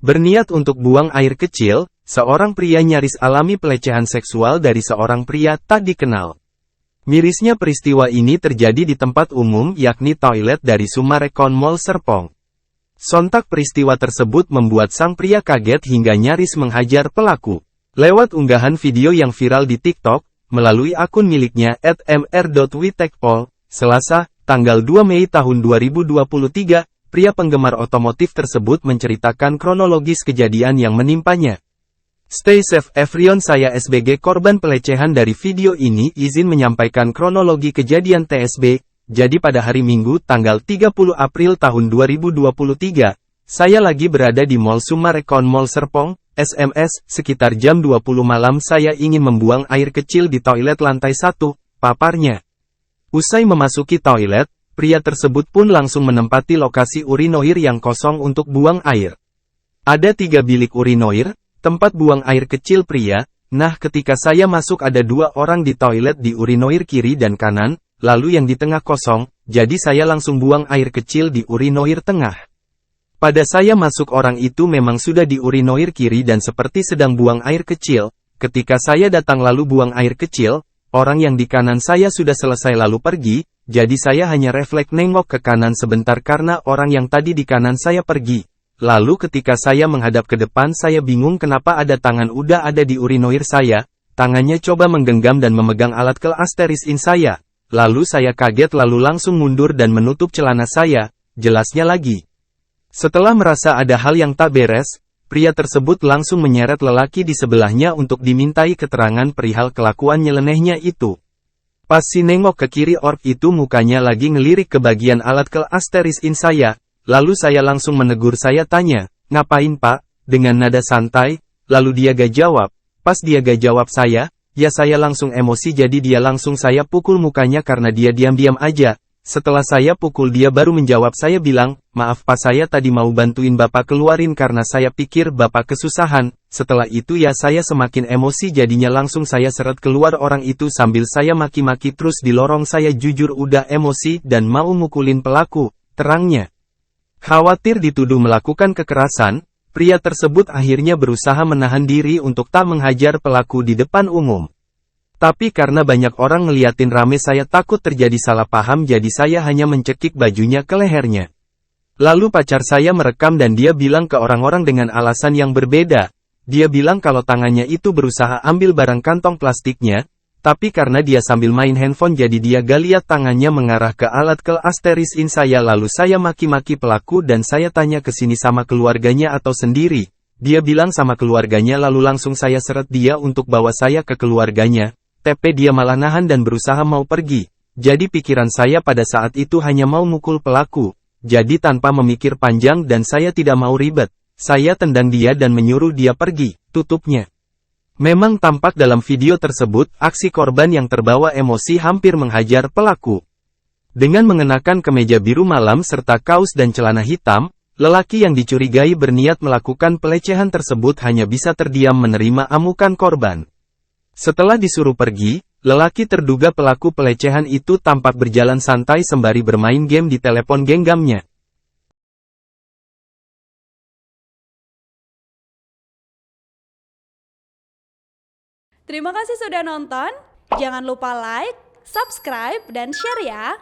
Berniat untuk buang air kecil, seorang pria nyaris alami pelecehan seksual dari seorang pria tak dikenal. Mirisnya peristiwa ini terjadi di tempat umum yakni toilet dari Summarecon Mall Serpong. Sontak peristiwa tersebut membuat sang pria kaget hingga nyaris menghajar pelaku. Lewat unggahan video yang viral di TikTok, melalui akun miliknya @mr.witekpol, Selasa, tanggal 2 Mei tahun 2023, pria penggemar otomotif tersebut menceritakan kronologis kejadian yang menimpanya. Stay safe everyone, saya SBG korban pelecehan. Dari video ini izin menyampaikan kronologi kejadian TSB. Jadi pada hari Minggu tanggal 30 April tahun 2023, saya lagi berada di Mall Summarecon Mall Serpong, SMS, sekitar jam 20 malam saya ingin membuang air kecil di toilet lantai 1, paparnya. Usai memasuki toilet, pria tersebut pun langsung menempati lokasi urinoir yang kosong untuk buang air. Ada 3 bilik urinoir, tempat buang air kecil pria. Nah, ketika saya masuk ada 2 orang di toilet di urinoir kiri dan kanan, lalu yang di tengah kosong, jadi saya langsung buang air kecil di urinoir tengah. Pada saya masuk orang itu memang sudah di urinoir kiri dan seperti sedang buang air kecil. Ketika saya datang lalu buang air kecil, orang yang di kanan saya sudah selesai lalu pergi, jadi saya hanya refleks nengok ke kanan sebentar karena orang yang tadi di kanan saya pergi. Lalu ketika saya menghadap ke depan saya bingung kenapa ada tangan udah ada di urinoir saya, tangannya coba menggenggam dan memegang alat kelasterisin saya. Lalu saya kaget lalu langsung mundur dan menutup celana saya, jelasnya lagi. Setelah merasa ada hal yang tak beres, pria tersebut langsung menyeret lelaki di sebelahnya untuk dimintai keterangan perihal kelakuan nyelenehnya itu. Pas si nengok ke kiri orb itu mukanya lagi ngelirik ke bagian alat kelasterisin saya, lalu saya langsung menegur saya tanya, ngapain pak, dengan nada santai, lalu dia gak jawab, pas dia gak jawab saya, ya saya langsung emosi jadi dia langsung saya pukul mukanya karena dia diam-diam aja. Setelah saya pukul dia baru menjawab saya bilang, maaf pak saya tadi mau bantuin bapak keluarin karena saya pikir bapak kesusahan. Setelah itu ya saya semakin emosi jadinya langsung saya seret keluar orang itu sambil saya maki-maki terus di lorong saya jujur udah emosi dan mau mukulin pelaku, terangnya. Khawatir dituduh melakukan kekerasan, pria tersebut akhirnya berusaha menahan diri untuk tak menghajar pelaku di depan umum. Tapi karena banyak orang ngeliatin rame saya takut terjadi salah paham jadi saya hanya mencekik bajunya ke lehernya. Lalu pacar saya merekam dan dia bilang ke orang-orang dengan alasan yang berbeda. Dia bilang kalau tangannya itu berusaha ambil barang kantong plastiknya, tapi karena dia sambil main handphone jadi dia gak lihat tangannya mengarah ke alat kelasterisin saya lalu saya maki-maki pelaku dan saya tanya ke sini sama keluarganya atau sendiri. Dia bilang sama keluarganya lalu langsung saya seret dia untuk bawa saya ke keluarganya. Tapi dia malah nahan dan berusaha mau pergi. Jadi pikiran saya pada saat itu hanya mau mukul pelaku. Jadi tanpa memikir panjang dan saya tidak mau ribet. Saya tendang dia dan menyuruh dia pergi, tutupnya. Memang tampak dalam video tersebut, aksi korban yang terbawa emosi hampir menghajar pelaku. Dengan mengenakan kemeja biru malam serta kaos dan celana hitam, lelaki yang dicurigai berniat melakukan pelecehan tersebut hanya bisa terdiam menerima amukan korban. Setelah disuruh pergi, lelaki terduga pelaku pelecehan itu tampak berjalan santai sembari bermain game di telepon genggamnya. Terima kasih sudah nonton, jangan lupa like, subscribe, dan share ya!